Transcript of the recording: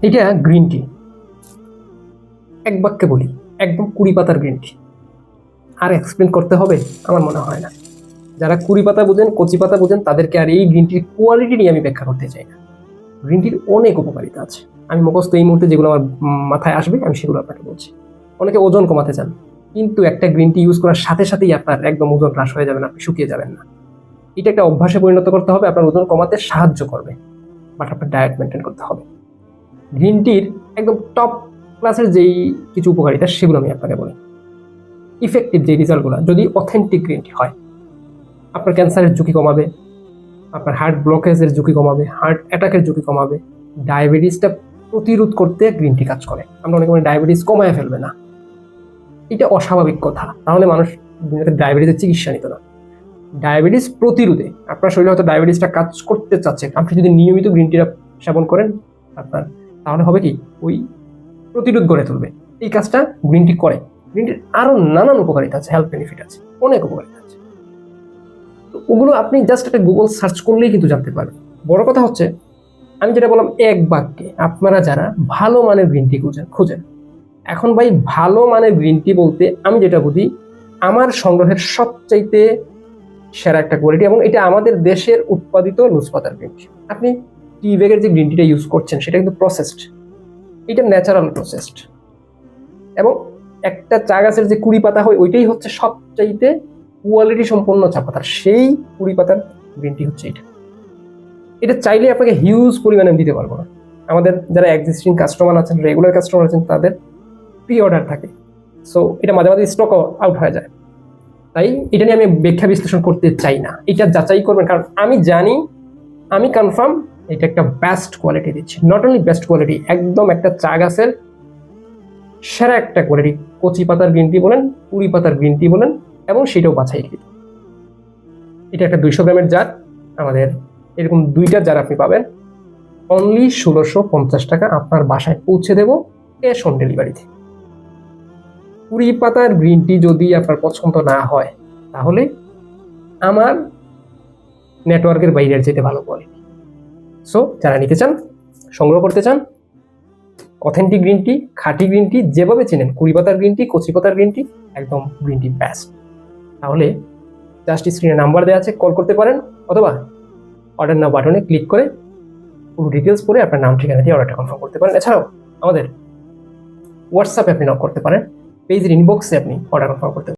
এটা green tea, এক বাক্যে বলি একদম 20 পাতার গ্রিন টি। আর এক্সপ্লেন করতে হবে আমার মনে হয় না। যারা 20 পাতা বোঝেন, কচি পাতা বোঝেন, তাদেরকে আর এই গ্রিন টির কোয়ালিটি নিয়ে আমি ব্যাখ্যা করতে চাই না। গ্রিন টির অনেক উপকারিতা আছে, আমি মুখস্থ এই মুহূর্তে যেগুলো আমার মাথায় আসবে আমি সেগুলো আপনাকে বলছি। অনেকে ওজন কমাতে চান, কিন্তু একটা গ্রিন টি ইউজ করার সাথে সাথেই আপনার একদম ওজন হ্রাস হয়ে যাবে না, আপনি শুকিয়ে যাবেন না। এটা একটা অভ্যাসে পরিণত করতে হবে, আপনার ওজন কমাতে সাহায্য করবে, বাট আপনার ডায়েট মেনটেন করতে হবে। গ্রিন টির একদম টপ ক্লাসের যেই কিছু উপকারিতা সেগুলো আমি আপনাকে বলি। ইফেক্টিভ যে রেজাল্টগুলো, যদি অথেন্টিক গ্রিন টি হয়, আপনার ক্যান্সারের ঝুঁকি কমাবে, আপনার হার্ট ব্লকেজের ঝুঁকি কমাবে, হার্ট অ্যাটাকের ঝুঁকি কমাবে, ডায়াবেটিসটা প্রতিরোধ করতে গ্রিন টি কাজ করে। আমরা অনেক সময় ডায়াবেটিস কমায় ফেলবে না, এটা অস্বাভাবিক কথা, তাহলে মানুষ ডায়াবেটিসের চিকিৎসা নিত না। ডায়াবেটিস প্রতিরোধে, আপনার শরীরে হয়তো ডায়াবেটিসটা কাজ করতে চাচ্ছে, আপনি যদি নিয়মিত গ্রিন টিটা সেবন করেন আপনার, তাহলে হবে কি ওই প্রতিরোধ গড়ে তুলবে। এই কাজটা গ্রিন টি করে। গ্রিন টির আরো নানান উপকারিতা আছে, হেলথ বেনিফিট আছে, অনেক উপকারিতা আছে। তো ওগুলো আপনি জাস্ট একটা গুগল সার্চ করলেই কিন্তু জানতে পারবেন। বড় কথা হচ্ছে আমি যেটা বললাম এক বাক্যে, আপনারা যারা ভালো মানের গ্রিন টি খুঁজেন, এখন ভাই ভালো মানের গ্রিন টি বলতে আমি যেটা বুঝি, আমার সংগ্রহের সবচাইতে সেরা একটা কোয়ালিটি, এবং এটা আমাদের দেশের উৎপাদিত লুজ পাতার গ্রিন টি। আপনি টি ব্যাগের যে গ্রিন টিটা ইউজ করছেন সেটা কিন্তু প্রসেসড, এটা ন্যাচারাল প্রসেসড, এবং একটা চা গাছের যে 20 পাতা হয় ওইটাই হচ্ছে সবচাইতে কোয়ালিটি সম্পন্ন চা পাতা, সেই 20 পাতার গ্রিন টি হচ্ছে এটা। এটা চাইলে আপনাকে হিউজ পরিমাণে দিতে পারবো না। আমাদের যারা এক্সিস্টিং কাস্টমার আছেন, রেগুলার কাস্টমার আছেন, তাদের প্রি অর্ডার থাকে, সো এটা মাঝে মাঝে স্টক আউট হয়ে যায়। তাই এটা নিয়ে আমি ব্যাখ্যা বিশ্লেষণ করতে চাই না, এটা যাচাই করবেন, কারণ আমি জানি, আমি কনফার্ম এটা একটা বেস্ট কোয়ালিটি দিচ্ছি। নট অনলি বেস্ট কোয়ালিটি, একদম একটা চা গাছের সেরা একটা কোয়ালিটি। কচি পাতার গ্রিন টি বলেন, 20 পাতার গ্রিন টি বলেন, এবং সেটাও বাছাইকৃত। এটা একটা 200 গ্রামের জার, আমাদের এরকম 2টা জার আপনি পাবেন অনলি 1650 টাকা, আপনার বাসায় পৌঁছে দেবো ক্যাশ অন ডেলিভারিতে। 20 পাতার গ্রিন টি যদি আপনার পছন্দ না হয়, তাহলে আমার নেটওয়ার্কের বাইরের যেতে ভালো কোয়ালিটি। সো যারা নিতে চান, সংগ্রহ করতে চান, অথেন্টিক গ্রিন টি, খাঁটি গ্রিন টি যেভাবে চেনেন, 20 পাতার গ্রিন টি, কচি পাতার গ্রিন টি, একদম গ্রিন টি বেস্ট, তাহলে জাস্ট স্ক্রিনে নাম্বার দেওয়া আছে, কল করতে পারেন, অথবা অর্ডার নাও বাটনে ক্লিক করে পুরো ডিটেলস পরে আপনার নাম ঠিকানা দিয়ে অর্ডারটা কনফার্ম করতে পারেন। এছাড়াও আমাদের হোয়াটসঅ্যাপে আপনি নক করতে পারেন, পেজের ইনবক্সে আপনি অর্ডার কনফার্ম করতে পারেন।